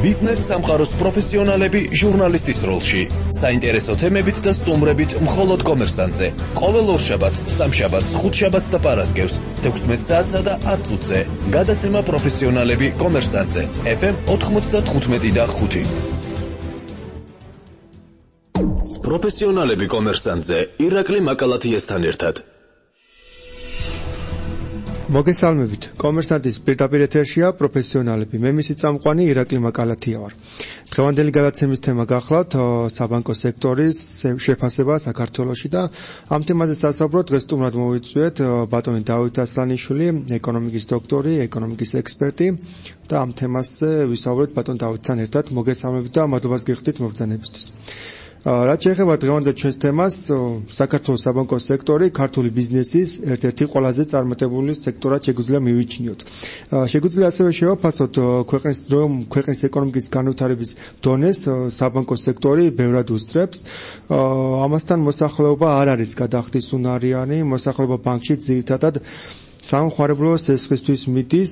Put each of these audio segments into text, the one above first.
ბიზნეს სამყაროს პროფესიონალები ჟურნალისტის როლში. საინტერესო თემებით და სტუმრებით მხოლოდ კომერსანტზე. ყოველ ორშაბათს, სამშაბათს, ხუთშაბათს და პარასკევს 16 საათსა და 10 წუთზე. გადაცემა პროფესიონალები კომერსანტზე. FM 95.5. პროფესიონალები კომერსანტზე. ირაკლი მაკალათიესთან ერთად. მოგესალმებით. კომერსანტის პირდაპირ ეთერშია პროფესიონალები. მე მისი წამყვანი ირაკლი მაკალათია ვარ. დღევანდელი გადაცემის თემა გახლავთ საბანკო სექტორის შეფასება საქართველოში და ამ თემაზე სასაუბროთ დღეს სტუმრად მოვიწვიეთ ბატონი დავით ასლანიშვილი, ეკონომიკის დოქტორი, ეკონომიკის ექსპერტი და ამ თემაზე ვისაუბრეთ ბატონ დავითთან ერთად. მოგესალმებით და მადლობას გიხდით მობრძანებისთვის. რაც შეეხება დღევანდელ ჩვენს თემას, საქართველოს საბანკო სექტორი ქართული ბიზნესის ერთ-ერთი ყველაზე წარმატებული სექტორად შეგვიძლია მივიჩნიოთ. შეგვიძლია ასევე შევაფასოთ ქვეყნის ეკონომიკის განვითარების დონეს საბანკო სექტორი ბევრად უსწრებს. ამასთან მოსახლეობა არ არის გადახდისუნარიანი, მოსახლეობა ბანკში ძირითადად სამხარებლო სესხისთვის მიდის.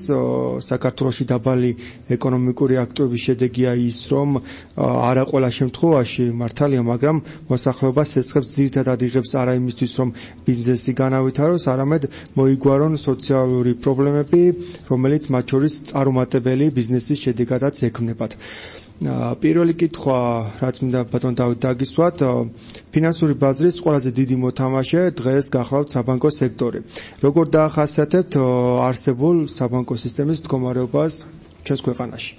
საქართველოში დაბალი ეკონომიკური აქტივობის შედეგია ის, რომ არა ყველა შემთხვევაში მართალია, მაგრამ მოსახლეობა სესხებს ძირითადად იღებს არა იმისთვის, რომ ბიზნესი განავითაროს, არამედ მოიგვარონ სოციალური პრობლემები, რომელიც მათ შორის წარუმატებელი ბიზნესის შედეგადაც ექმნებათ. პირველი კითხვა, რაც მინდა ბატონ დავით დაგისვათ, ფინანსური ბაზრის ყველაზე დიდი მოთამაშე დღეს გახლავთ საბანკო სექტორი. როგორ დაახასიათებთ არსებულ საბანკო სისტემის მდგომარეობას ჩვენს ქვეყანაში?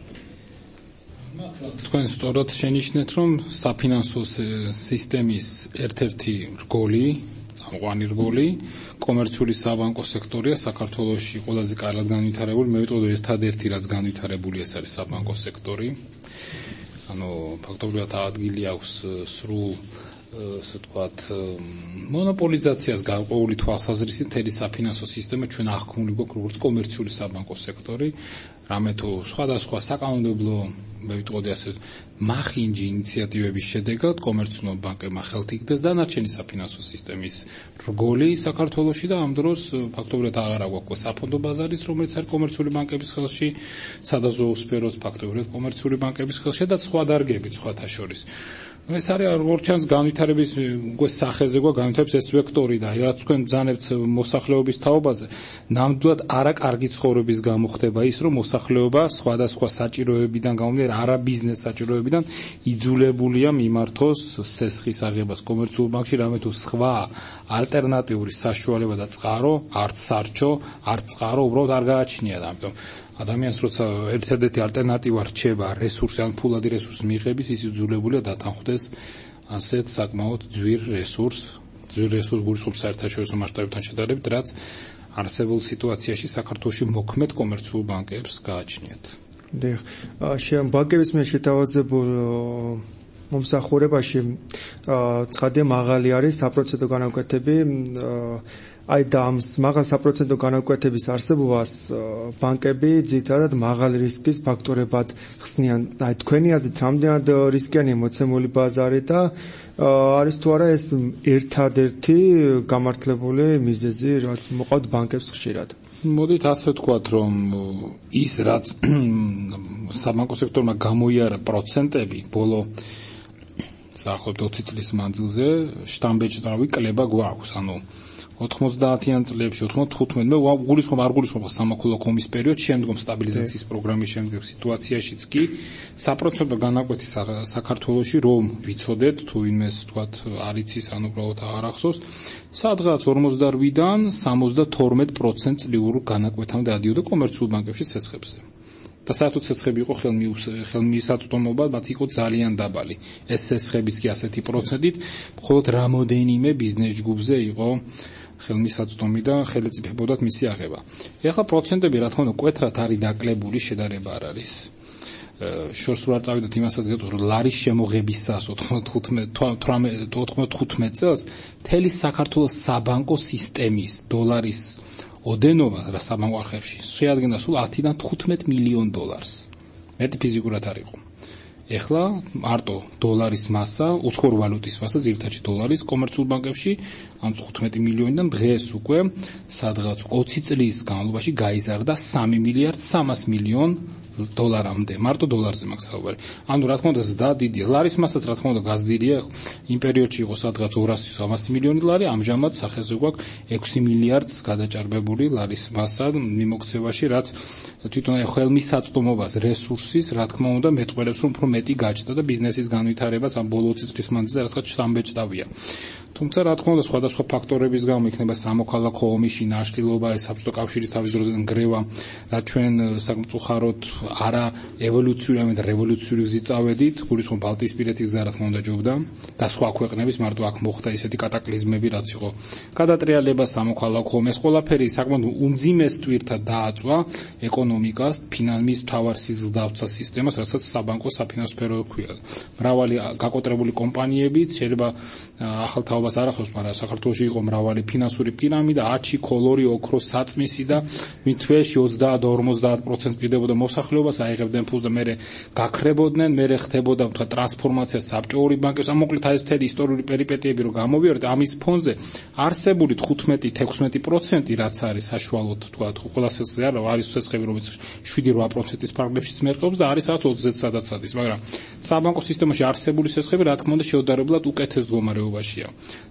თქვენ სწორად შენიშნეთ, რომ საფინანსო სისტემის ერთ-ერთი რგოლი, წამყვანი რგოლი, კომერციული საბანკო სექტორია საქართველოში ყველაზე კარგად განვითარებული, მე ვიტყოდი ერთადერთი რაც განვითარებული ეს არის საბანკო სექტორი. ფაქტობრივად ადგილი აქვს სრულ ასე ვთქვათ მონოპოლიზაციას გარკვეული თვალსაზრისით მთელი საფინანსო სისტემა ჩვენ აღქმული გვაქვს როგორც კომერციული საბანკო სექტორი, რამე თუ სხვადასხვა საკანონმდებლო მე ვიტყოდი ასე მახინჯი ინიციატივების შედეგად კომერციულ ბანკებმა ხელთ იგდეს დანარჩენი საფინანსო სისტემის რგოლი საქართველოში და ამ დროს ფაქტობრივად აღარ გვაქვს საფონდო ბაზარის, რომელიც არის კომერციული ბანკების ხელში, სადაზვერვო სფეროს ფაქტობრივად კომერციული ბანკების ხელში და სხვა დარგებით სხვათა შორის. ეს არის როგორც ჩანს განვითარების სახეზე განვითარების ეს ვექტორი და რაც თქვენ ბრძანებთ მოსახლეობის თაობაზე, ნამდვილად არაკარგი ცხოვრების გამო ხდება ის, რომ მოსახლეობა სხვადასხვა საჭიროებიდან გამომდინარე, არა ბიზნეს საჭიროებიდან იძულებულია მიმართოს სესხის აღებას კომერციულ ბანკში, რამე თუ სხვა ალტერნატიული საშუალება და წყარო, არც სარჩო, არც წყარო უბრალოდ არ გააჩნიათ. ამიტომ ადამიანს როცა ერთ-ერთი ალტერნატივა რჩება რესურსი ან ფულადი რესურსი მიიღების, ის იძულებულია დათანხმდეს ასეთ საკმაოდ ძვირ რესურსს გულისხმობს საერთაშორისო მასშტაბებთან შედარებით, რაც არსებულ სიტუაციაში საქართველოში მოქმედ კომერციულ ბანკებს გააჩნიათ. ბანკების მიერ შეთავაზებულ მომსახურებაში ცხადია მაღალი არის საპროცენტო განაკვეთები. აი და ამ მაღალ საპროცენტო განაკვეთების არსებობას ბანკები ძირითადად მაღალი რისკის ფაქტორებად ხსნიან. აი თქვენი აზრით, რამდენად რისკიანია მოცემული ბაზარი და არის თუ არა ეს ერთადერთი გამართლებული მიზეზი, რაც მოყავთ ბანკებს ხშირად? მოდით ასე ვთქვათ, რომ ის რაც საბანკო სექტორმა გამოიარა პროცენტები ბოლო საერთოდ 20 წლის მანძილზე შტამბეჭდავი კლება გვაქვს, 90-იან წლებში 95 მე გულისხმობ სამოქალაქო ომის პერიოდში, შემდგომ სტაბილიზაციის პროგრამის შემდგომ სიტუაციაშიც კი საპროცენტო განაკვეთი საქართველოში რომ ვიცოდეთ თუ იმეს თქვათ არ იცის ან უბრალოდ აღარ ახსოვს, სადღაც 48-დან 72% წლიურ განაკვეთამდე ადიოდა კომერციულ ბანკებში სესხებზე. და საერთოდ სესხები იყო ხელმისაწვდომობა, მათ იყო ძალიან დაბალი. ეს სესხების კი ასეთი პროცენტით მხოლოდ რამოდენიმე ბიზნეს ჯგუფზე იყო ხელმისაწვდომი და ხელეწიფებოდათ მისი აღება. ეხლა პროცენტები რა თქმა უნდა მკვეთრად არის დაკლებული, შედარება არ არის. შორს რო არ წავიდოთ იმასაც გეტყვით, რომ ლარის შემოღებისას 95 წელს მთელი საქართველოს საბანკო სისტემის დოლარის ოდენობა რა საბანკო არხებში შეადგენდა სულ 10-დან 15 მილიონ დოლარს. მეტი ფიზიკურად არ იყო. ეხლა მარტო დოლარის მასა, უცხოური ვალუტის მასა, ძირითადად დოლარის კომერციულ ბანკებში ამ 15 მილიონიდან დღეს უკვე სადღაც 20 წლის განმავლობაში გაიზარდა 3 მილიარდ 300 მილიონ დოლარამდე, მარტო დოლარზე მაქვს საუბარი. ანუ რა თქმა უნდა ზრდა დიდია. ლარის მასაც რა თქმა უნდა გაზრდილია. იმ პერიოდში იყო სადღაც 200-300 მილიონი ლარი, ამჟამად სახეზე გვაქვს 6 მილიარდს გადაჭარბებული ლარის მასა მიმოქცევაში, რაც თვითონ ხელმისაწვდომობას რესურსის, რა თქმა უნდა, მეტყველებს რომ უფრო მეტი გაჩნდა და ბიზნესის განვითარებაც ამ ბოლო 20 წლის მანძილზე რაღაც სამბეჭდავია. თუმცა რა თქმა უნდა სხვადასხვა ფაქტორების გამო იქნება სამოქალაქო ომის ნაშთილობა, საბჭოთა კავშირის თავის დროზე ნგრევა, რაც ჩვენ სამწუხაროდ არა ევოლუციური, ამით რევოლუციური გზით წავედით, გულისხმობ ბალტიისპირეთის გზა რა თქმა უნდა ჯობდა და სხვა ქვეყნების მარტო აქ მოხდა ისეთი კატაკლიზმები, რაც იყო გადატრიალება, სამოქალაქო ომი, ეს ყველაფერი საკმაოდ უმძიმეს ტვირთად დააწვა ეკონომიკას, ფინანსის მთავარ სიზილს დაუწვა სისტემას, რასაც საბანკო საფინანსო სფერო ქვია. მრავალი გაკოტრებული კომპანიებიც შეიძლება ახალ თაობას არ ახავს, მაგრამ საქართველოში იყო მრავალი ფინანსური პირამიდა, ათში ქოლორი, ოქრო, საწმისი და მით თვეში 30-50% კიდევდა მოსახლეობას აიღებდნენ ფულს და მერე გაქრებოდნენ, მერე ხდებოდა თქვა ტრანსფორმაცია საბჭოური ბანკებს. ამოკლედ ეს თელი ისტორიული პერიპეტიები რო გამოვიარეთ, ამის ფონზე არსებული 15-16%, რაც არის საშუალოდ თქვა ყველა სესხზე არა, არის სესხები რომელიც 7-8%-ის ფარგლებშიც მერყეობს და არის რაღაც 20-ზე სადაც არის, მაგრამ საბანკო სისტემაში არსებული სესხები რა თქმა უნდა შეუდარებლად უკეთეს მდგომარეობაშია.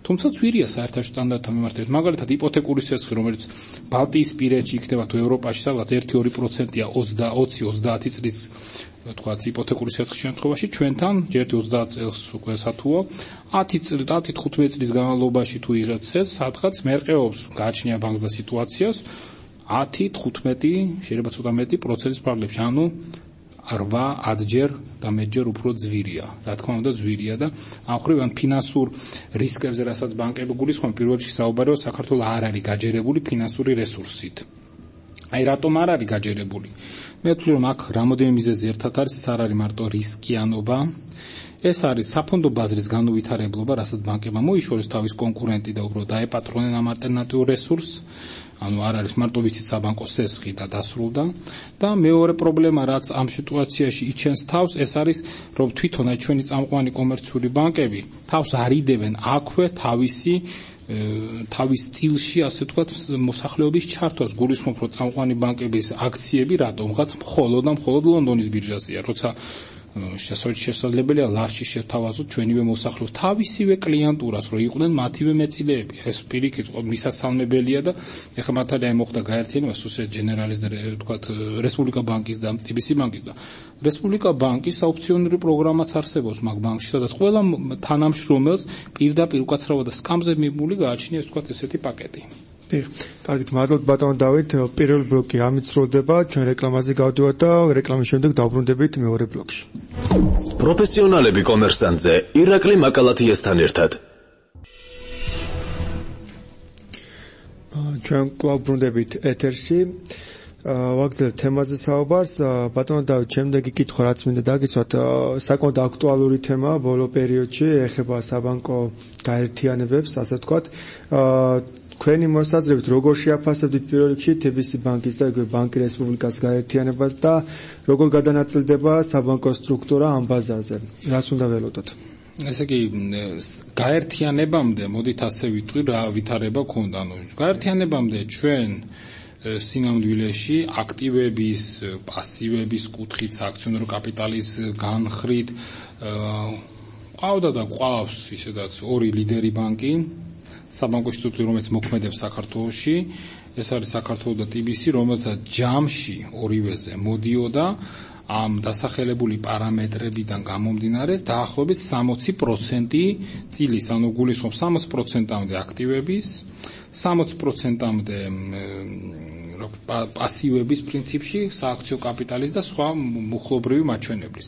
თუმცა ძვირია საერთაშორისო სტანდარტთან მიმართებით. მაგალითად იპოთეკური სესხი, რომელიც ბალტიისპირეთში იქნება თუ ევროპაში სადღაც 1-2%-ია 20-30 წლის თქვა იპოთეკური სესხის შემთხვევაში, ჩვენთან ჯერ 30 წელს უკვე სათუო 10-15 წლის განმავლობაში თუ იღებთ ეს სადღაც მერყეობს გააჩნია ბანკს და სიტუაციას 10-15 შეიძლება ცოტა მეტი პროცენტის ფარგლებში, ანუ 8-10ჯერ და მეტჯერ უფრო ძვირია. რა თქმა უნდა ძვირია და ახრივ ან ფინანსურ რისკებზე, რასაც ბანკები გულისხმობენ, პირველ რიგში საუბარია საქართველოს არ არის გაჯერებული ფინანსური რესურსით. აი რატომ არ არის გაჯერებული? მე ვთვლი რომ აქ რამოდენიმე მიზეზი ერთად არის, ეს არ არის მარტო რისკიანობა. ეს არის საფონდო ბაზრის განუვითარებლობა, რასაც ბანკებმა მოიშორეს თავის კონკურენტი და უბრალოდ დაეპატრონեն ამ ალტერნატიულ რესურსს. ანუ არ არის მარტო ვიცით საბანკო სესხი და დასრულდა და მეორე პრობლემა რაც ამ სიტუაციაში იჩენს თავს, ეს არის რომ თვითონ აი ჩვენი წამყვანი კომერციული ბანკები თავს არიდებენ აქვე თავის სტილში, ასე ვთქვათ, მოსახლეობის ჩართვას. გულისხმობ რომ წამყვანი ბანკების აქციები რატომღაც მხოლოდ ლონდონის ბირჟაზეა, როცა შესაძლებელია ლარჩი შევთავაზოთ ჩვენივე მოსახლეობის თავისივე კლიენტურას, რომ იყვნენ მათივე მეწილეები. ეს პირიქით მისასალმებელია და ეხლა მართალია მოხდა გაერთიანება სოციალ ჯენერალის და ვთქვათ რესპუბლიკა ბანკის და TBC ბანკის და რესპუბლიკა ბანკის აუქციონური პროგრამაც არსებობს მაგ ბანკში, სადაც ყველა თანამშრომელს პირდაპირ უკაცრავად და სკამზე მიმული გააჩნია, ვთქვათ, ესეთი პაკეტი. კარგით, მადლობთ ბატონო დავით. პირველი ბლოკი ამით სრულდება, ჩვენ რეკლამაზე გავდივართ და რეკლამის შემდეგ დავბრუნდებით მეორე ბლოკში. პროფესიონალები კომერსანტზე ირაკლი მაკალათიასთან ერთად. ჩვენ კვლავ ბრუნდებით ეთერში. ვაგრძელებთ თემაზე საუბარს. ბატონო დავით, შემდეგი კითხვა რაც მინდა დაგისვათ, საკმაოდ აქტუალური თემა ბოლო პერიოდში ეხება საბანკო გაერთიანებებს, ასე ვთქვათ. თქვენი მოსაზრებით როგორ შეაფასებთ პირველ რიგში TBC ბანკის და ბანკი რესპუბლიკას გაერთიანებას და როგორ გადანაწილდება საბანკო სტრუქტურა ამ ბაზარზე? რას უნდა ველოდოთ? ესე იგი გაერთიანებამდე მოდით ასე ვიტყვი რა ვითარება ქონდა. გაერთიანებამდე ჩვენ სინამდვილეში აქტივების, პასივების კუთხით, სააქციონერო კაპიტალის განხრით ყავდა და ყავს ისედაც ორი ლიდერი ბანკი, საბანკო ინსტიტუტი, რომელიც მოქმედებს საქართველოში, ეს არის საქართველოს და TBC, რომელსაც ჯამში ორივეზე მოდიოდა ამ დასახელებული პარამეტრებიდან გამომდინარე დაახლოებით 60% წილის, ანუ გულისხმობ 60%-მდე აქტივების, 60%-მდე პასივების პრინციპში სააქციო კაპიტალის და სხვა მუხლობრივი მაჩვენებლის.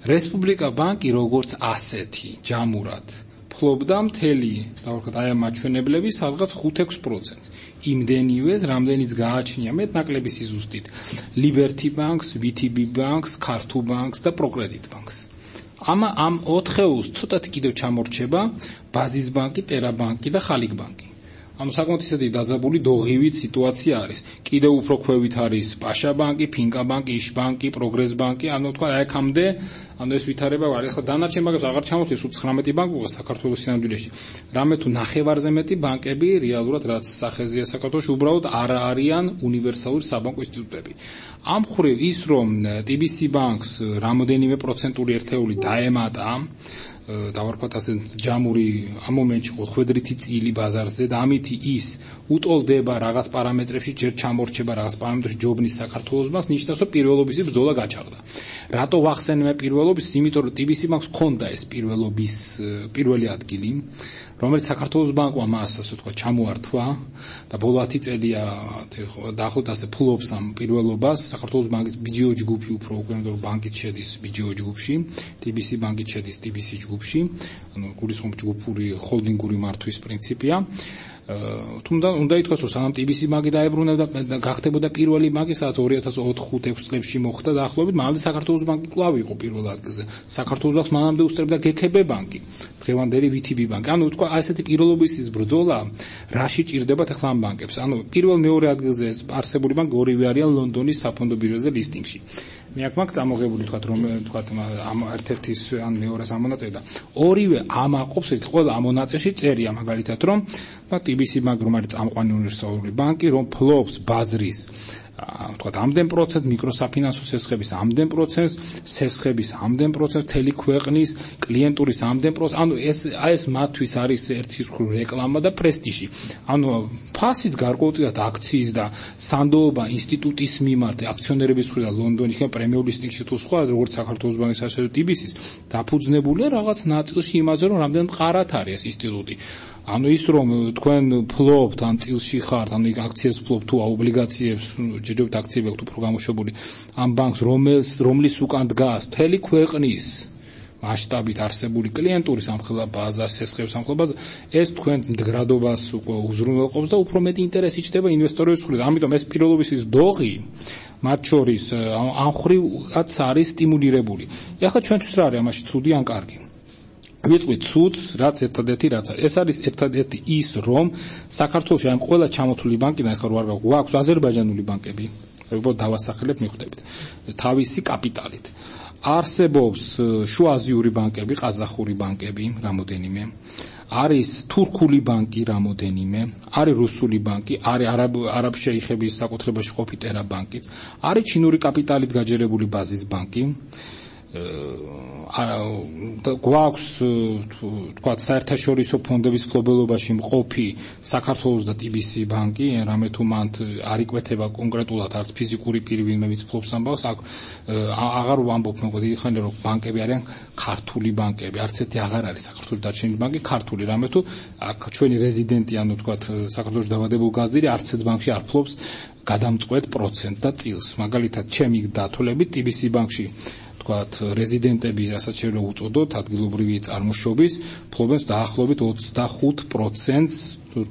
რესპუბლიკა ბანკი როგორც ასეთი ჯამურად ფლობდა მთელი დავარქოთ აი ამ მაჩვენებლების სადღაც 5-6%. იმდენივეს, რამდენიც გააჩნია მეტნაკლები სიზუსტით Liberty Banks, VTB Banks, Cartu Banks და Procredit Banks. ამ 4-ს ცოტათი კიდევ ჩამორჩება ბაზის ბანკი, ტერა ბანკი და ხალიკ ბანკი. ანუ საკმაოდ ისეთი დაძაბული დოღივით სიტუაცია არის. კიდევ უფრო ქვევით არის პაშა ბანკი, ფინკა ბანკი, იშბანკი, პროგრეს ბანკი, ანუ თქვა აქამდე, ანუ ეს ვითარება არის. ახლა დანარჩენ ბანკებს აღარ ჩამოთვლის 19 ბანკი საქართველოს სინამდვილეში. რამე თუ ნახევარზე მეტი ბანკები რეალურად რაც სახეზია საქართველოში უბრალოდ არ არიან უნივერსალური საბანკო ინსტიტუტები. ამ მხრივ ის რომ TBC ბანკს რამოდენიმე პროცენტული ერთეული დაემატა დავარქვათ ასე ჯამური ამ მომენტში ხვედრითი წილი ბაზარზე და ამით ის უტოლდება რაღაც პარამეტრებში ჯერ ჩამორჩება რაღაც პარამეტრებში ჯობნის საქართველოს მას ნიშნავს რომ პირველობის ბრძოლა გაჩაღდა. რატო ვახსენე პირველობის? იმიტომ რომ TBC ბანკს ჰქონდა ეს პირველობის პირველი ადგილი რომელიც საქართველოს ბანკმა მას ასე თქვა ჩამოართვა და ბოლო 10 წელია დაახლოებით ასე ფლობს ამ პირველობას. საქართველოს ბანკის BGO ჯგუფი უფრო უკვე რომ ბანკით შედის BGO ჯგუფში, TBC ბანკით შედის TBC ჯგუფში, ანუ გულისხმობ ჯგუფური ჰოლდინგური მართვის პრინციპია. თუმცა უნდა ითქვას რომ სანამ TBC ბანკი დაებრუნებოდა და გახდებოდა პირველი ბანკი სადაც 2004-5 წლებში მოხდა დაახლოებით მანამდე საქართველოს ბანკი კვლავ იყო პირველ ადგილზე. საქართველოს ბანკს მანამდე უსწრებდა GKB ბანკი, დღევანდელი VTB ბანკი. ანუ თქვა ასეთი პირველობის ბრძოლა რაში ჭირდებათ ახლა ამ ბანკებს. ანუ პირველ მეორე ადგილზე არსებული ბანკი ორივე არიან ლონდონის საფონდო ბირჟაზე ლისტინგში. მე აქ მაქვს წამოღებული რომ ამ ერთ-ერთის ან მეორეს ამონაწილე და ორივე ამაყობს ერთ ყველა ამონაწილეში წერია მაგალითად რომ TBC ბანკი რომ არის წამყვანი უნივერსალური ბანკი რომ ფლობს ბაზრის თქვათ ამდენ პროცენტ მიკროსაფინანსო სესხების ამდენ პროცენტს სესხების ამდენ პროცენტს მთელი ქვეყნის კლიენტურის ამდენ პროცენტს ანუ ეს მათთვის არის ერთი მხრივ რეკლამა და პრესტიჟი ანუ ფასით გარკვეულწილად აქციის და სანდოობა ინსტიტუტის მიმართ აქციონერების მხრიდან ლონდონის პრემიერ ლისტინგში თუ სხვა როგორც საქართველოს ბანკის ასევე TBC-ის დაფუძნებულია რაღაც ნაწილში იმაზე რომ რამდენ მყარად არის ეს ინსტიტუტი ანუ ის რომ თქვენ ფლობთ ან წილში ხართ ანუ აქციებს ფლობთ თუ ობლიგაციებს ჯერჯერობით აქციები აქვს უფრო გამოშვებული ამ ბანკს რომლის უკან დგას მთელი ქვეყნის მასშტაბით არსებული კლიენტურის ამხელა ბაზა სესხების ამხელა ბაზა ეს თქვენ მდგრადობას უკვე უზრუნველყოფს და უფრო მეტი ინტერესი ჩდება ინვესტორების მხრიდან ამიტომ ეს პირველობის დოღი მათ შორის ამ ხრივაც არის სტიმულირებული ეხლა ჩვენთვის რა არის ამაში ცუდი ან კარგი ვიტყვით ცუდს, რაც ერთადერთი რაც არის. ეს არის ერთადერთი ის, რომ საქართველოში ამ ყველა ჩამოთვლილი ბანკიდან ახლა რო არ გვაქვს აზერბაიჯანული ბანკები, უბრალოდ დავასახელებ მიხვდებით. თავისი კაპიტალით. არსებობს შუააზიური ბანკები, ყაზახური ბანკები, რამოდენიმე. არის თურქული ბანკი რამოდენიმე, არის რუსული ბანკი, არის არაბ შეიხების საკუთრებაში ყოფი ტერა ბანკიც, არის ჩინური კაპიტალით გაჯერებული ბაზის ბანკი. გვაქვს თქვა საერთაშორისო ფონდების ფლობელობაში მყოფი საქართველოს და TBC ბანკი, რამე თუ მანდ არ იკვეთება კონკრეტულად არც ფიზიკური პირი ვინმე ფლობს ამ ბანკს, აღარ ვამბობ მოგო დიდი ხანი რომ ბანკები არიან ქართული ბანკები, არც ერთი აღარ არის საქართველოს დარჩენილი ბანკი ქართული, რამე თუ აქ ჩვენი რეზიდენტი ანუ თქვა საქართველოს დავადებულ გაზდირი არც ერთ ბანკში არ ფლობს გადამწყვეტ პროცენტ და წილს, მაგალითად ჩემი დათვლებით TBC ბანკში თქვათ რეზიდენტები, რასაც შეიძლება უწოდოთ, ადგილობრივი წარმოშობის, ფლობენ დაახლოებით 25%-ს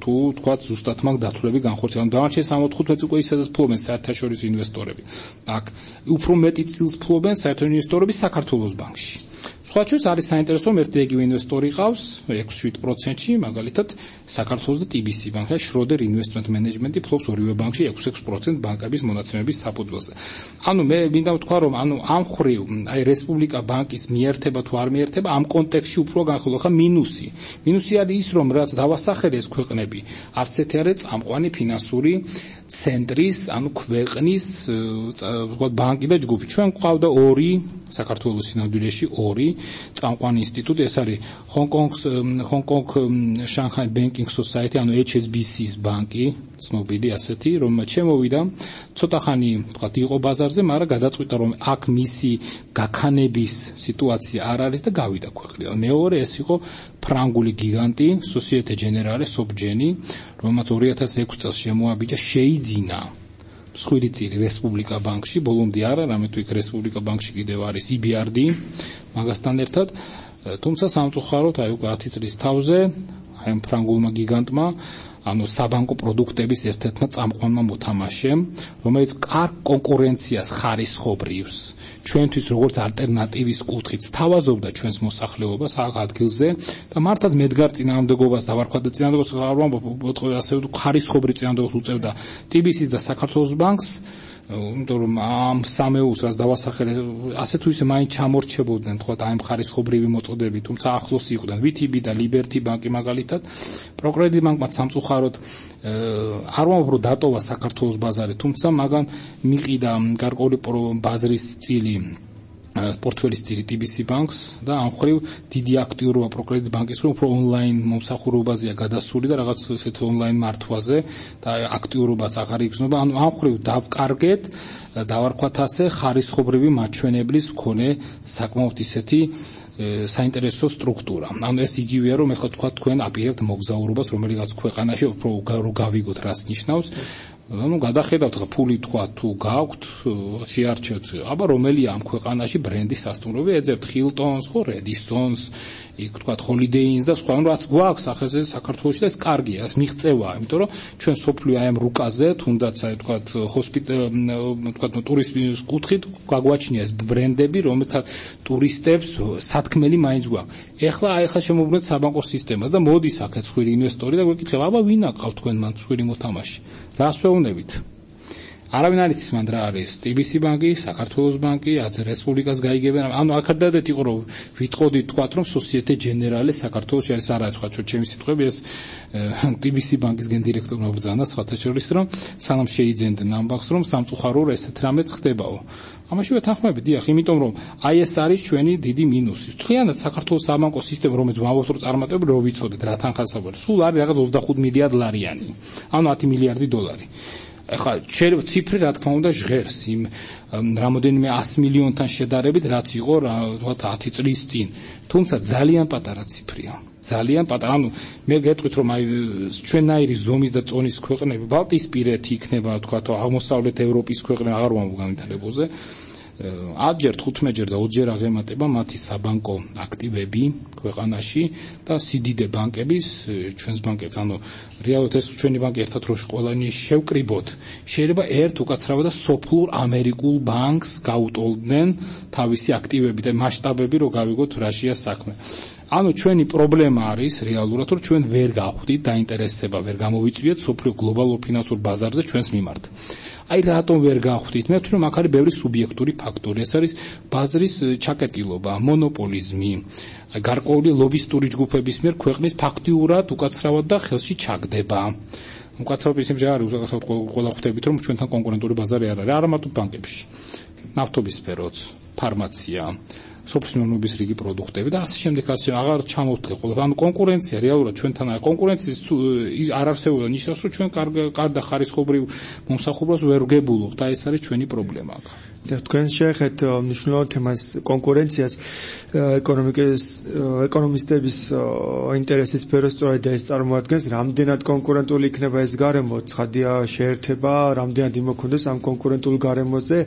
თუ თქვათ ზუსტად მაგ დათვლები განხორციელდა. დანარჩენ 65%-ს უკვე ისედაც ფლობენ საერთაშორისო ინვესტორები. აქ უფრო მეტი წილს ფლობენ საერთო ინვესტორები საქართველოს ბანკში. სხვა ჩვენს არის საინტერესო რომ ერთი იგივე ინვესტორი ყავს 6-7%-ში, მაგალითად საქართველოს და TBC ბანკი, შროდერ ინვესტმენტ მენეჯმენტი ფლობს ორივე ბანკში 6% ბანკების მონაცემების საფუძველზე. ანუ მე მინდა ვთქვა რომ ანუ ამ ხრივ აი რესპუბლიკა ბანკის მიერთება თუ არ მიერთება ამ კონტექსტში უფრო განხილვა ხა მინუსი. მინუსი არის ის რომ რაც დავასახელე ეს ქვეყნები არც ერთი არის წამყვანი ფინანსური ცენტრის ანუ ქვეყნის ბანკი და ჯგუფი. ჩვენ გვყავდა ორი საქართველოს სინამდვილეში ორი წამყვანი ინსტიტუტი, ეს არის Hong Kong Shanghai Banking Society, ანუ HSBC-ის ბანკი, ცნობილი ასეთი, რომ შემოვიდა, ცოტა ხანი, ვთქვათ, იყო ბაზარზე, მაგრამ გადაწყვიტა, რომ აქ მისი გაქანების სიტუაცია არ არის და გავიდა ქვეყნიდან. მეორე ეს იყო ფრანგული გიგანტი, Societe Generale, SocGen, რომელმაც 2006 წელს შემოაბიჯა, შეიძინა მსხვილი წილი რესპუბლიკა ბანკში, ბოლომდე არა, რამე თუ იქ რესპუბლიკა ბანკში კიდევ არის EBRD, მაგასთან ერთად, თუმცა სამწუხაროდ აი უკვე 10 წლის თავზე, აი ამ ფრანგულმა გიგანტმა ანუ საბანკო პროდუქტების ერთ-ერთმა წამყვანმა მოთამაშემ, რომელიც კარგ კონკურენციას ხარისხობრივს ჩვენთვის როგორც ალტერნატივის კუთხით თავაზობდა ჩვენს მოსახლეობას აქ ადგილზე და მართლაც მედგარ წინააღმდეგობას დავარქვა და წინააღმდეგობას ასე ხარისხობრივ წინააღმდეგობას უწევდა TBC-ს და საქართველოს ბანკს, იმიტომ რომ ამ სამეულს რაც დავასახელე ასე თუ ისე მაინც ჩამორჩებოდნენ თქვა აი ხარისხობრივი მოწოდები, თუმცა ახლოს იყვნენ VTB და Liberty ბანკი მაგალითად. პროკრედიტ ბანკმა სამწუხაროდ არ ვამბობ რომ დატოვა საქართველოს ბაზარი, თუმცა მაგან მიყიდა გარკვეული ბაზრის წილი პორტფელის წილი TBC ბანკს და ამ ხრივ დიდი აქტიურობა პროკრედიტ ბანკის უფრო ონლაინ მომსახურებაზეა გადასული და რაღაც ესეთ ონლაინ მართვაზე და აქტიურობაც აღარ იგრძნობა. ანუ ამ ხრივ დავკარგეთ დავარქვათ ასე ხარისხობრივი მაჩვენებლის მქონე საკმაოდ ისეთი საინტერესო სტრუქტურა. ანუ ეს იგივეა რომ ეხლა თქვა თქვენ აპირებთ მოგზაურობას რომელიღაც ქვეყანაში უფრო გავიგოთ რას ნიშნავს. ანუ გადახედავთ ხა ფული თქვა თუ გაქვთ შეარჩევთ აბა რომელია ამ ქვეყანაში ბრენდის სასტუმროები ეძებთ Hiltons ხო Radissons იქ თქვა Holiday Inns და სხვა ანუ რაც გვაქვს ახაზე საქართველოში და ეს კარგია ეს მიღწევაა იმიტომ რომ ჩვენ სოფლიო აი ამ რუკაზე თუნდაც აი თქვა თქვა ტურიზმის კუთხით გაგვაჩნია ეს ბრენდები რომელთაც ტურისტებს სათქმელი მაინც გვაქვს ეხლა შემოგვიყვეთ საბანკო სისტემას და მოდის აქეთ სხვილი ინვესტორი და გვეკითხება აბა ვინ აკავთ თქვენ მან სხვილი მოთამაშე რას ვეუბნებით არავინ არ იცის მან რა არის TBC ბანკი, საქართველოს ბანკი, აც რესპუბლიკას გაიგებენ. ანუ აქადადეთ იყო რომ ვიტყოდით თქვა რომ Societe Generale საქართველოს არის არა სხვა ჩემი სიტყვები ეს TBC ბანკის გენდირექტორმა ბრძანა სხვათა შორის რომ სანამ შეიძენდნენ ამ ბანკს რომ სამწუხაროდ ესეთ რამეც ხდებაო. ამაში ვეთანხმები დიახ, იმიტომ რომ აი ეს არის ჩვენი დიდი მინუსი. მთლიანად საქართველოს საბანკო სისტემა რომელიც ვამბობთ რომ წარმატებული რო ვიცოდეთ რა თანხასაბარი. სულ არის რაღაც 25 მილიარდ ლარიანი. ანუ 10 მილიარდი დოლარი. ეხლა შეიძლება ციფრი რა თქმა უნდა ჟღერს იმ რამოდენიმე 100 მილიონთან შედარებით რაც იყო რა 10 წლის წინ თუმცა ძალიან პატარა ციფრია ძალიან პატარა ანუ მე გეტყვით რომ აი ჩვენაირი ზომის და წონის ქვეყნები ბალტიისპირეთი იქნება თქვა თუ აღმოსავლეთ ევროპის ქვეყნები აღარ ვამბობ განვითარებაზე 10ჯერ 15ჯერ და 20ჯერ აღემატება მათი საბანკო აქტივები ქვეყანაში და სიდიდე ბანკების ჩვენს ბანკებს ანუ რეალურად ეს ჩვენი ბანკი ერთად რო ყველანი შევკრიბოთ შეიძლება ერთ უკაცრავად და სოფლურ ამერიკულ ბანკს გაუტოლდნენ თავისი აქტივები და მასშტაბები რო გავიგოთ რაშია საქმე ანუ ჩვენი პრობლემა არის რეალურად რომ ჩვენ ვერ გავხვდით დაინტერესება ვერ გამოვიწვიეთ სოფლიო გლობალურ ფინანსურ ბაზარზე ჩვენს მიმართ აი რატომ ვერ გავხვდით მე ვთვლი რომ აქ არის ბევრი სუბიექტური ფაქტორი ეს არის ბაზრის ჩაკეტილობა მონოპოლიზმი გარკვეული ლობისტური ჯგუფების მიერ ქვეყნის ფაქტიურად უკაცრავად და ხელში ჩაგდება უკაცრავად ისე არის უზოგადად ყველა ხვდებით რომ ჩვენთან კონკურენტული ბაზარი არ არის არა მარტო ბანკებში ნავთობის სფეროც ფარმაცია სოფლის მეურნეობის რიგი პროდუქტები და ასე შემდეგ ასე აღარ ჩამოვთვლი ყველა ანუ კონკურენცია რეალურად ჩვენთან არის კონკურენციის არ არსებობდა ნიშნავს რომ ჩვენ კარგ და ხარისხობრივ მომსახურებას ვერ ვგებულობთ და ეს არის ჩვენი პრობლემა აქ და თქვენ შეეხეთ მნიშვნელოვან თემას კონკურენციას ეკონომისტების ინტერესის სფეროს სწორედ ეს წარმოადგენს რამდენად კონკურენტული იქნება ეს გარემო ცხადია შეერთება რამდენად იმოქმედოს ამ კონკურენტულ გარემოზე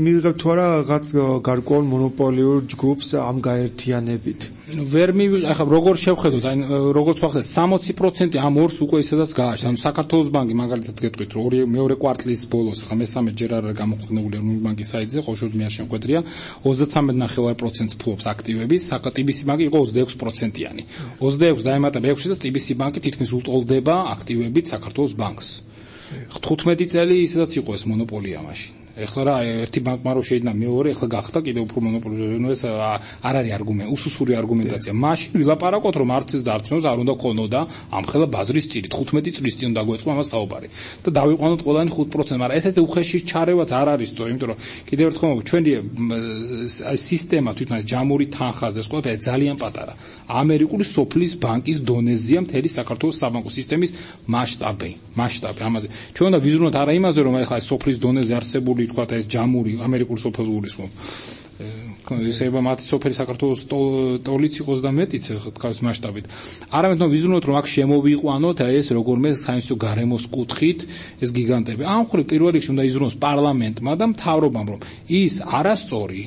მივიღებთ თუ არა რაღაც გარკვეულ მონოპოლიურ ჯგუფს ამ გაერთიანებით ვერ მივიღე ახლა როგორ შევხედოთ აი როგორც ვახდეთ 60% ამ ორს უკვე ისედაც გააჩნდა ანუ საქართველოს ბანკი მაგალითად გეტყვით რომ მეორე კვარტლის ბოლოს ახლა მესამე ჯერ არ არის გამოქვეყნებული ბანკის საიტზე ყოველშაბათი მე არ შემკვეთრია 33.9% ფლობს აქტივების TBC ბანკი იყო 26%-იანი 26 დაემატება 6 და TBC ბანკი თითქმის უტოლდება აქტივებით საქართველოს ბანკს 15 წელი ისედაც იყო ეს მონოპოლია მაშინ ეხლა რა ერთი ბანკმა რო შეიძლება მეორე ეხლა გახდა კიდევ უფრო მონოპოლიური ნუ ეს არ არის არგუმენტი უსუსური არგუმენტაცია მაშინ ვილაპარაკოთ რომ არც ეს და არც მეოს არ უნდა ქონოდა ამხელა ბაზრის წილი 15 წლის წინ უნდა გვეწყო ამას საუბარი და დავიყვანოთ ყველანი 5% მაგრამ ესეც უხეში ჩარევაც არ არის სწორი იმიტომ რომ კიდევ ერთხელ მომო ჩვენი სისტემა თვითონ ჯამური თანხაზე ეს ყველაფერი ძალიან პატარა ამერიკული სოფლის ბანკის დონეზეა მთელი საქართველოს საბანკო სისტემის მასშტაბი ამაზე ჩვენ უნდა ვიზრუნოთ არა იმაზე რომ ახლა სოფლის დონეზე არსებული თქვა ეს ჯამური ამერიკული სოფელს გულისხმობ ისეება მათი სოფელი საქართველოს ტოლიც იყოს და მეტიც თქვა მასშტაბით არამედ რომ ვიზრუნოთ რომ აქ შემოვიყვანოთ ეს როგორმე საინსტიტუტო გარემოს კუთხით ეს გიგანტები ამ ხრი პირველ რიგში უნდა იზრუნოს პარლამენტმა და მთავრობამ რომ ის არასწორი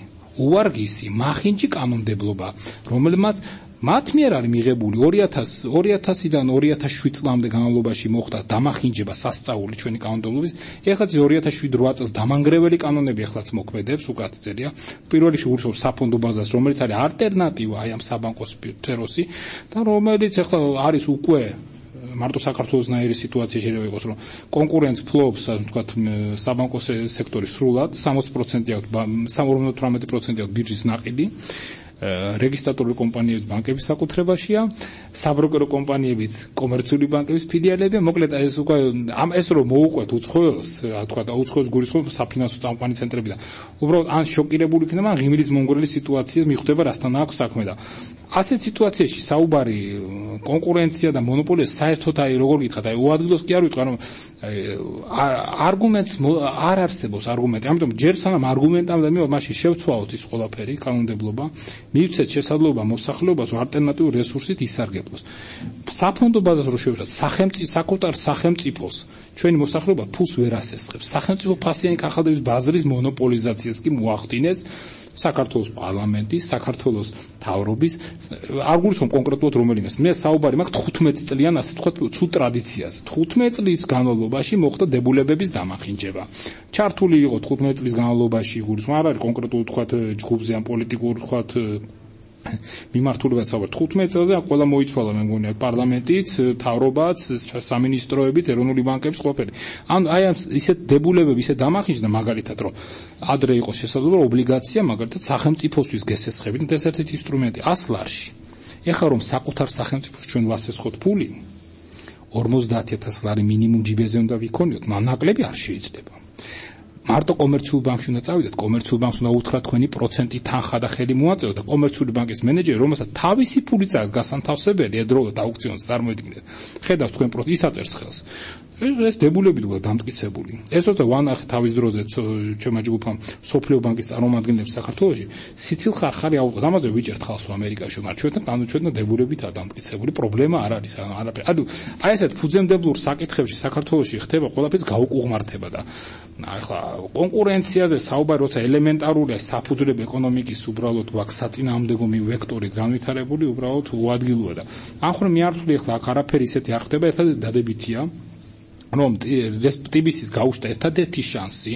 უარგისი მახინჯი კანონმდებლობა რომელმაც მათ მიერ არის მიღებული 2000-დან 2007 წლამდე განმავლობაში მოხდა დამახინჯება სასწაული ჩვენი კანონმდებლობის. ეხლა 2007-8 წელს დამანგრეველი კანონები ეხლაც მოქმედებს, უკეთ წერია. პირველ რიგში ურსობს საფონდო ბაზას, რომელიც არის ალტერნატივა აი ამ საბანკო სფეროსი და რომელიც ეხლა არის უკვე მარტო საქართველოსნაირი სიტუაცია შეიძლება იყოს, რომ კონკურენც ფლობს, ასე ვთქვათ, საბანკო სექტორი სრულად 60% აქვს, 58% აქვს ბირჟის ნაყიდი. რეგისტრატორული კომპანიები ბანკების საკუთრებაშია, საბროკერო კომპანიებიც კომერციული ბანკების ფილიალებია. მოკლედ ეს უკვე ეს რომ მოუყვეთ უცხოელს, თქვა და უცხოელს გულისხმობს საფინანსო წამყვანი ცენტრებიდან. უბრალოდ ან შოკირებული იქნება, ან ღიმილის მონგრელი სიტუაცია მიხვდება, რასთან აქვს საქმე და ასეთ სიტუაციაში საუბარი კონკურენცია და მონოპოლია საერთოდ აი როგორ გითხრათ, აი უადგილოს კი არ ვიტყვი, რომ არგუმენტს არ არსებობს არგუმენტი. ამიტომ ჯერ სანამ არგუმენტამდე მივა, მაშინ შევცვალოთ ის ყველაფერი კანონმდებლობა, მივცეთ შესაძლებლობა მოსახლეობას ალტერნატიულ რესურსით ისარგებლოს. საფონდო ბაზას რო შევეშოთ, საკუთარ სახელმწიფოს ჩვენი მოსახლეობა ფულს ვერ ასესხებს. სახელმწიფო ფასიანი კახალდების ბაზრის მონოპოლიზაციას კი მოახდინეს საქართველოს პარლამენტის, საქართველოს მთავრობის, არ გულისხმობ კონკრეტულად რომელიმეს. მე საუბარი მაქვს 15 წლიან, ასე ვთქვათ, ცუდ ტრადიციაზე. 15 წლის განმავლობაში მოხდა დებულებების დამახინჯება. ჩართული იყო 15 წლის განმავლობაში, გულისხმობ, არ არის კონკრეტულად ვთქვათ ჯგუფზე ან პოლიტიკურ ვთქვათ მიმართულებას საუბარი 15 წელზე ყველა მოიცვალა მე მგონია პარლამენტიც, მთავრობაც, სამინისტროებით, ეროვნული ბანკების ყველაფერი. ან აი ამ ისეთ დებულებები ისე დამახინჯდა მაგალითად რომ ადრე იყოს შესაძლებელი ობლიგაცია მაგალითად სახელმწიფოსთვის გესესხებით ეს ერთ-ერთი ინსტრუმენტი 100 ლარში. ეხლა რომ საკუთარ სახელმწიფოს ჩვენ ვასესხოთ ფული 50000 ლარი მინიმუმ ჯიბეზე უნდა ვიქონიოთ, ნაკლები არ შეიძლება. მარტო კომერციულ ბანკში უნდა წავიდეთ, კომერციულ ბანკს უნდა უთხრათ თქვენი პროცენტი თანხა და ხელი მოაწევოთ და კომერციული ბანკის მენეჯერი, რომელსაც თავისი ფული წააგს გასანთავსებელი, ედროულად აუქციონს წარმოედგინეთ. ხედავს თქვენ ის აწერს ხელს. ეს დებულები თქვა დამტკიცებული. ეს როცა ვანახე თავის დროზე ჩემმა ჯგუფამ სოფლიო ბანკის წარმომადგენლებს საქართველოში, სიცილ ხარხარი აუწყოთ. ამაზე ვიჭერთ ხალხს ამერიკაში, მაგრამ ჩვენთან დებულებით დამტკიცებული პრობლემა არ არის, არაფერი. ანუ აი ესეთ ფუძემდებლურ საკითხებში საქართველოში ხდება ყველაფერს გაუკუღმართება და ახლა კონკურენციაზე საუბარი როცა ელემენტარულია საფუძვლები ეკონომიკის უბრალოდ გვაქვს საწინააღმდეგო ვექტორით განვითარებული, უბრალოდ უადგილოა და ამ ხომ მიართული ახლა აქ არაფერი ისეთი არ ხდება, ეხლა დადებითია რომ ტიბისის გაუშტა ერთადერთი შანსი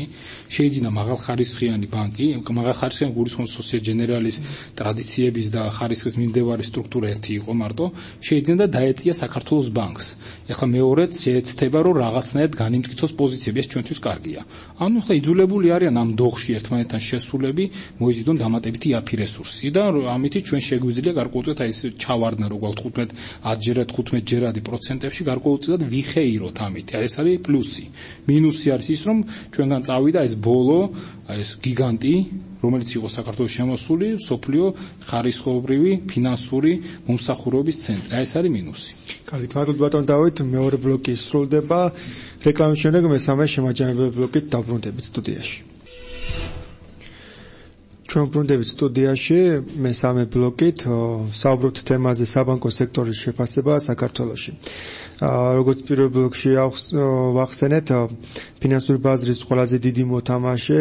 შეიძლება მაღალხარისხიანი ბანკი, მაღალხარისხიანი გულისხმობს სოციალ ჯენერალის ტრადიციების და ხარისხის მიმდევარი სტრუქტურა ერთი იყო მარტო, შეიძლება და დაეწია საქართველოს ბანკს. ეხლა მეორეც შეეცდება რომ რაღაცნაირად განიმტკიცოს პოზიციები, ეს ჩვენთვის კარგია. ანუ ეხლა იძულებული არიან ამ დოღში ერთმანეთთან შესულები მოიზიდონ დამატებითი იაფი რესურსი და ამით ჩვენ შეგვიძლია გარკვეულწილად აი ეს ჩავარდნა რო გვაქვს 15 ჯერადი პროცენტებში გარკვეულწილად ვიხეიროთ ამით. ეს არის პლუსი. მინუსი არის ის რომ ჩვენგან წავიდა ეს ბოლო, ეს გიგანტი, რომელიც იყო საქართველოს შემოსული, სოფლიო ხარისხობრივი ფინანსური მომსახურების ცენტრი. ეს არის მინუსი. კარგით, მადლობთ ბატონ დავით, მეორე ბლოკი სრულდება. რეკლამის შემდეგ მესამე შემაჯამებელი ბლოკით დაბრუნდებით სტუდიაში. ჩვენ ბრუნდებით სტუდიაში მესამე ბლოკით, საუბრობთ თემაზე საბანკო სექტორის შეფასება საქართველოში. როგორც პირველ ბლოკში ვახსენეთ, ფინანსური ბაზრის ყველაზე დიდი მოთამაშე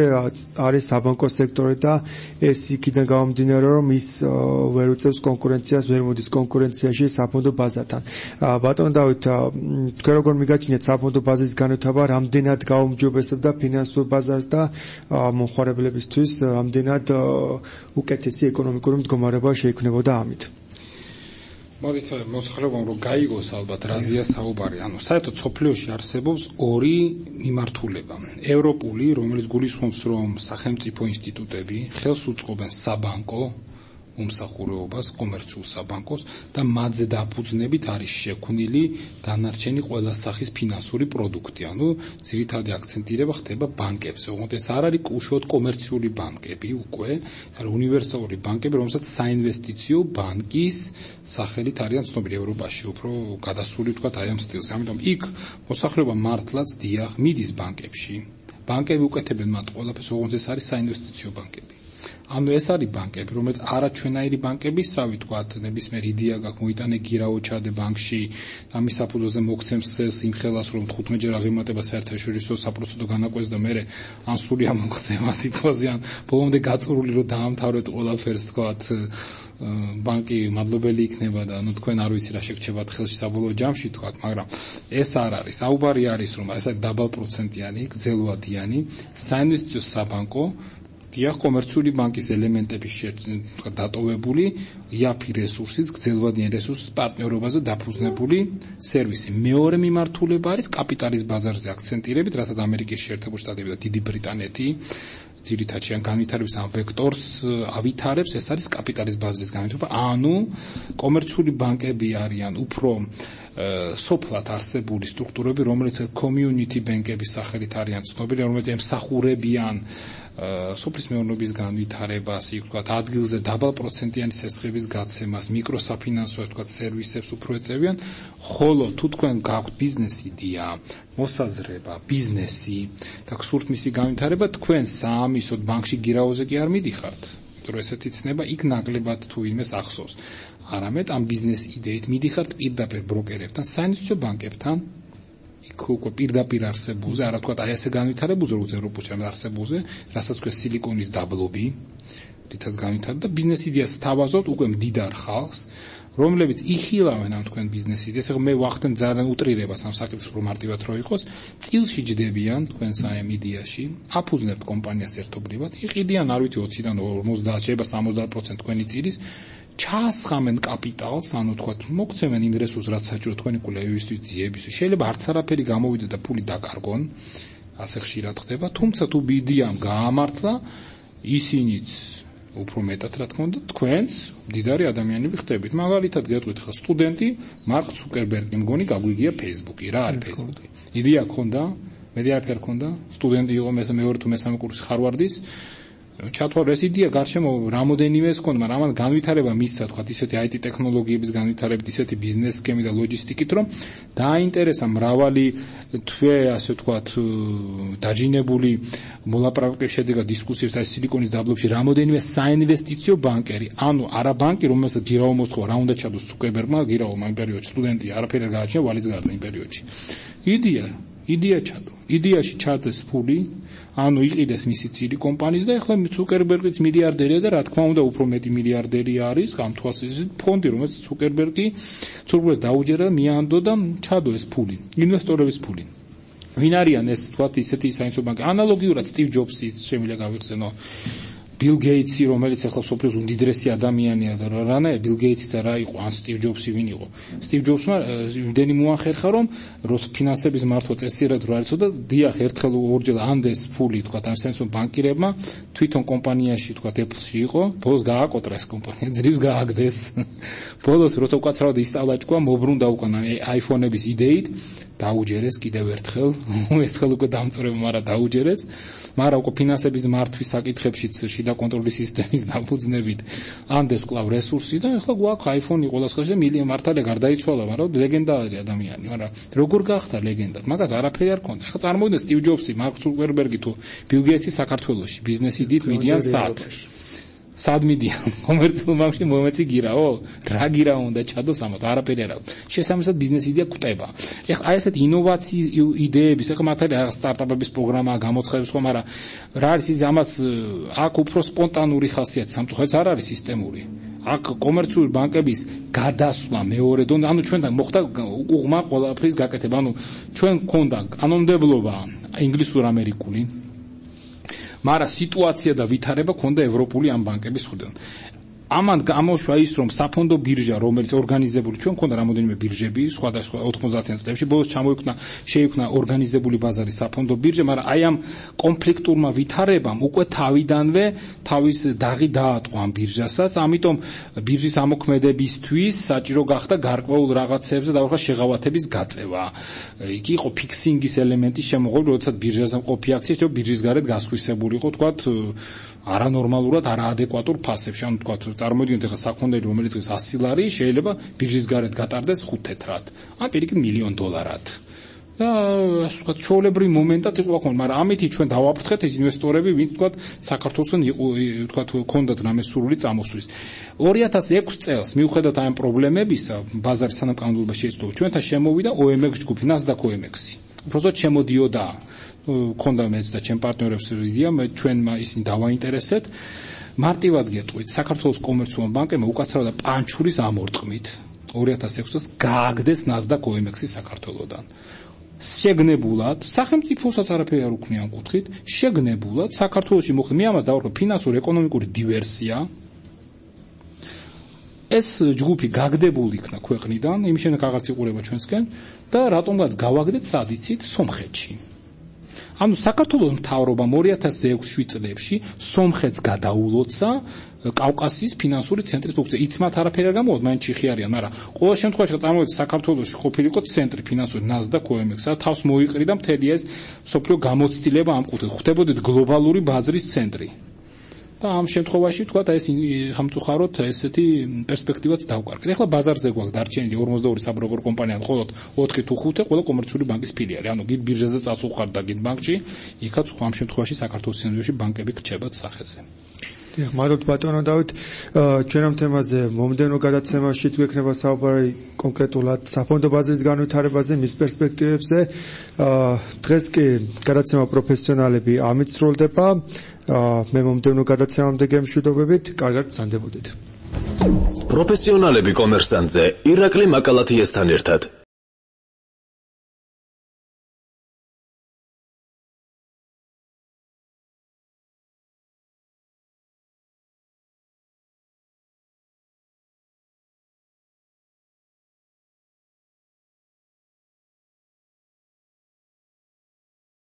არის საბანკო სექტორი და ეს იქიდან გამომდინარე, რომ ის ვერ უწევს კონკურენციას, ვერ მოდის კონკურენციაში საფონდო ბაზართან. ბატონ დავით, თქვენ როგორ მიგაჩნიათ საფონდო ბაზრის განვითარება, რამდენად გაუმჯობესებდა ფინანსურ ბაზარს და მომხმარებლებისთვის რამდენად უკეთესი ეკონომიკური მდგომარეობა შეიქმნებოდა ამით? მოდით მოსახლეობამ რომ გაიგოს ალბათ რაზეა საუბარი. ანუ საერთოდ სოფლიოში არსებობს ორი მიმართულება. ევროპული, რომელიც გულისხმობს რომ სახელმწიფო ინსტიტუტები ხელს უწყობენ საბანკო მომსახურეობას, კომერციულ საბანკოს და მათზე დაფუძნებით არის შექმნილი დანარჩენი ყველა სახის ფინანსური პროდუქტი. ანუ ძირითადი აქცენტირება ხდება ბანკებზე. ოღონდ ეს არ არის უშუალოდ კომერციული ბანკები უკვე, ეს არის უნივერსალური ბანკები, რომელსაც საინვესტიციო ბანკის სახელით არიან ცნობილი ევროპაში, უფრო გადასული ვთქვათ აი ამ სტილზე. ამიტომ იქ მოსახლეობა მართლაც დიახ მიდის ბანკებში. ბანკები უკეთებენ მათ ყველაფერს, ოღონდ ეს არის საინვესტიციო ბანკები. ანუ ეს არის ბანკები, რომელიც არა ჩვენაირი ბანკებისავე, თქვათ, ნებისმიერ იდეა გაქვს, მოიტანე გირაო ჩადე ბანკში, ამის საფუძველზე მოგცემს წელს იმ ხელას, რომ 15-ჯერ აღემატება საერთაშორისო საპროცედო განაკვეთს და მერე ან სული ამოგხდება სიტყვაზე, ან ბოლომდე გაწურული რომ დაამთავრეთ ყველაფერს, თქვათ, ბანკი მადლობელი იქნება და ანუ თქვენ არ ვიცი რა შეგრჩებათ ხელში საბოლოო ჯამში, თქვათ, მაგრამ ეს არ არის. საუბარი არის, რომ ეს არის დაბალპროცენტიანი, გრძელვადიანი, საინვესტიციო საბანკო დიახ, კომერციული ბანკის ელემენტების დატოვებული, იაფი რესურსის, გრძელვადიანი რესურსის პარტნიორობაზე დაფუძნებული სერვისი. მეორე მიმართულება არის კაპიტალის ბაზარზე აქცენტირებით, რასაც ამერიკის შეერთებული შტატები და დიდი ბრიტანეთი ძირითადში ან განვითარების ამ ვექტორს ავითარებს, ეს არის კაპიტალის ბაზრის განვითარება. ანუ კომერციული ბანკები არიან უფრო სოფლად არსებული სტრუქტურები, რომელიც community ბანკების სახელით არიან ცნობილი, რომელიც ემსახურებიან სოფლის მეურნეობის განვითარებას, იქ ვთქვათ, ადგილზე დაბალპროცენტიანი სესხების გაცემას, მიკროსაფინანსო, ვთქვათ, სერვისებს უფრო ეწევიან, ხოლო თუ თქვენ გაქვთ ბიზნეს იდეა, მოსაზრება, ბიზნესი და გსურთ მისი განვითარება, თქვენ საამისოდ ბანკში გირაოზე კი არ მიდიხართ, იმიტომ რომ ესეთი ცნება იქ ნაკლებად თუ ვინმეს ახსოვს. არამედ ამ ბიზნეს იდეით მიდიხართ პირდაპირ ბროკერებთან, საინვესტიციო ბანკებთან, იქ უკვე პირდაპირ არსებულზე, არა თქვათ აი ესე განვითარებულზე, როგორც ევროპაში არსებულზე, რასაც ქვია სილიკონის დაბლობი, თითქოს განვითარდა და ბიზნეს იდეას თავაზობთ უკვე მდიდარ ხალხს, რომლებიც იხილავენ ამ თქვენ ბიზნეს იდეას. ეხლა მე ვახდენ ძალიან უტრირებას ამ საკითხს, რომ მარტივად რო იყოს, წილში ჯდებიან თქვენ საემ იდეაში, აფუძნებთ კომპანიას ერთობლივად, იყიდიან არ ვიცი 20-დან 50, შეიძლება 70% თქვენი წილის ჩაასხამენ კაპიტალს, ანუ თქვათ, მოგცემენ იმ რესურსს, რაც საჭირო თქვენი კვლევისთვის, ძიებისთვის. შეიძლება არც არაფერი გამოვიდე და ფული დაკარგონ, ასე ხშირად ხდება, თუმცა თუ იდეამ გაამართლა, ისინიც უფრო მეტად რა თქმა უნდა თქვენს მდიდარი ადამიანები ხდებით. მაგალითად გეტყვით ხა სტუდენტი მარკ ცუკერბერგი მგონი გაგვიგია Facebook-ი, რა არის Facebook-ი? იდეა ქონდა, მედიაფერ ქონდა, სტუდენტი იყო მეორე თუ მესამე კურსი ხარვარდის. ჩათვალე ეს იდეა გარშემო რამოდენიმე ეს ქონდა, მაგრამ ამან განვითარება მისცა, თქვა, ისეთი IT ტექნოლოგიების განვითარებით, ისეთი ბიზნეს სქემი და ლოჯისტიკით, რომ დააინტერესა მრავალი თვე, ასე ვთქვათ, დაჯინებული მოლაპარაკების შედეგად დისკუსიებს აი სილიკონის დაბლობში რამოდენიმე საინვესტიციო ბანკერი, ანუ არა ბანკი, რომელსაც გირაო მოსთხოვა, რა უნდა ჩადოს ცუკერბერგმა, გირაო იმ პერიოდში სტუდენტი არაფერი არ გააჩნია ვალის გარდა იმ პერიოდში. იდეა ჩადო. იდეაში ჩადეს ფული, ანუ იყიდეს მისი წილი კომპანიის და ეხლა ცუკერბერგიც მილიარდერია და რა თქმა უნდა უფრო მეტი მილიარდერი არის ამ თვალსაზრისით ფონდი, რომელიც ცუკერბერგი დაუჯერა, მიანდო და ჩადო ეს ფული, ინვესტორების ფული. ვინ არიან ეს თქვათ ისეთი საინვესტიციო ბანკი? ანალოგიურად სტივ ჯობსიც შემიძლია გავიხსენო. ბილ გეიტსი, რომელიც ახლა სოფლის უდიდრესი ადამიანია და რანაირ ბილ გეიტსიც რა იყო, ან სტივ ჯობსი ვინ იყო? სტივ ჯობსმა იმდენი მოახერხა, რომ ფინანსების მართვა წესიერად რო არიცოდა, დიახ, ერთხელ ორჯერ ანდეს ფული, თქვა, ამ სენსო ბანკირებმა, თვითონ კომპანიაში, თქვა, Apple-ში იყო, ბოლოს გააკოტრა ეს კომპანია, ძლივს გააგდეს. ბოლოს როცა უკაცრავად ისწავლა, მობრუნდა უკან iPhone-ების იდეით, დაუჯერეს კიდევ ერთხელ უკვე დამწრება, მაგრამ დაუჯერეს, მაგრამ უკვე ფინანსების მართვის საკითხებშიც შიდა კონტროლის სისტემის დაფუძნებით ანდეს კვლავ რესურსი და ახლა გვაქვს iPhone-ი ყოველას ხელში და მილიონი მართალია გარდაიცვალა, მაგრამ ლეგენდარი ადამიანი, მაგრამ როგორ გახდა ლეგენდად? მაგას არაფერი არ ქონდა. ახლა წარმოვიდგინეთ სტივ ჯობსი, მარკ ცუკერბერგი თუ ბილ გეიტსი საქართველოში ბიზნეს იდეით მიდიან სად მიდიან? კომერციულ ბანკში მომეცი გირაო? რა გირაო უნდა ჩადოს ამათ? არაფერი არ აქვს. შესაბამისად ბიზნეს იდეა კვდება. ეხლა აი ესეთი ინოვაციის იდეების, ეხლა მართალია სტარტაპების პროგრამაა გამოცხადებს ხო, მაგრამ რა არის ის ამას აქ უფრო სპონტანური ხასიათი, სამწუხაროდ არ არის სისტემური. აქ კომერციული ბანკების გადასვლა მეორე დონე, ანუ ჩვენთან მოხდა უღმა ყველაფრის გაკეთება, ანუ ჩვენ გქონდა კანონმდებლობა ინგლისურ-ამერიკული, მაგრამ სიტუაცია და ვითარება ქონდა ევროპული ამ ბანკების მხრიდან. ამან გამოშვა ის, რომ საფონდო ბირჟა, რომელიც ორგანიზებული, ჩვენ ქონდა რამოდენიმე ბირჟები, სხვადასხვა 90-იან წლებში, ბოლოს შეიქმნა ორგანიზებული ბაზარი საფონდო ბირჟა, მაგრამ აი ამ კონფლიქტურმა ვითარებამ უკვე თავიდანვე თავის დაღი დაატყო ამ ბირჟასაც, ამიტომ ბირჟის ამოქმედებისთვის საჭირო გახდა გარკვეულ რაღაცებზე და შეღავათების გაწევა. იქ იყო ფიქსინგის ელემენტი შემოღებული, როდესაც ბირჟაზე მყოფი აქციები ბირჟის გარეთ გასხვისებული იყო, თქვათ, არანორმალურად, არაადეკვატურ ფასებში, ანუ თქვათ, წარმოვიდგინეთ ახლა საქონელი, რომელიც ის 100 ლარი შეიძლება ბირჟის გარეთ გატარდეს 5 თეთრად. ან პირიქით $1,000,000. და ასე ვთქვათ, ჩვეულებრივ მომენტად იყო აქ, მაგრამ ამით ჩვენ დავაფრთხეთ ეს ინვესტორები, ვინც ვთქვათ, საქართველოსთან ვთქვათ, ქონდათ რამე სურვილი წამოსვლის. 2006 წელს მიუხედავად ამ პრობლემებისა, ბაზარის სანაკანონმდებლობა შეიცვალა. ჩვენთან შემოვიდა OMX ჯგუფი, NASDAQ OMX-ი. უბრალოდ შემოდიოდა, ქონდა მეც და ჩემ პარტნიორებს იდეა, ჩვენმა ისინი დავაინტერესეთ. მარტივად გეტყვით, საქართველოს კომერციული ბანკებმა უკაცრავად პანჩურის ამორტყმით 2006 წელს გააგდეს NASDAQ OMX-ი საქართველოსთან. შეგნებულად, სახელმწიფოსაც არაფერი არ უქნია ამ კუთხით, შეგნებულად საქართველოში მოხდა მე ამას დავარქვა ფინანსური ეკონომიკური დივერსია. ეს ჯგუფი გაგდებულ იქნა ქვეყნიდან, იმის შემდეგ აღარც იყურება ჩვენსკენ და რატომღაც გავაგდეთ სად იცით, სომხეთში. ანუ საქართველოს მთავრობამ 2006 წლებში სომხეთს გადაულოცა კავკასიის ფინანსური ცენტრის ფუნქცია. იც მათ არაფერი არ გამოვიდა, მაინც ჩიხი არიან, მაგრამ ყოველ შემთხვევაში წარმოვიდგინეთ საქართველოში ყოფილიყო ცენტრი ფინანსური NASDAQ OMX-ა, თავს მოიყრიდა მთელი ეს სოფლიო გამოცდილება ამ კუთხით. ხვდებოდით გლობალური ბაზრის ცენტრი. და ამ შემთხვევაში თქვა და ეს სამწუხაროდ ესეთი პერსპექტივაც დავკარგეთ. ეხლა ბაზარზე გვაქვს დარჩენილი 42 საბროკერო კომპანია, მხოლოდ 4 თუ 5 ყველა კომერციული ბანკის ფილიალი. ანუ გიდ ბირჟაზე წაწუხართ და გიდ ბანკში, იქაც ამ შემთხვევაში საქართველოს სინამდვილეში ბანკები გრჩებათ სახეზე. დიახ, მადლობთ ბატონო დავით. ჩვენ ამ თემაზე მომდევნო გადაცემაშიც გვექნება საუბარი კონკრეტულად საფონდო ბაზრის განვითარებაზე, მის პერსპექტივებზე. დღეს კი გადაცემა პროფესიონალები ამით სრულდება. მე მომდევნო გადაცემამდე გემშვიდობებით, კარგად ბრძანდებოდეთ. პროფესიონალები კომერსანტზე ირაკლი მაკალათიესთან ერთად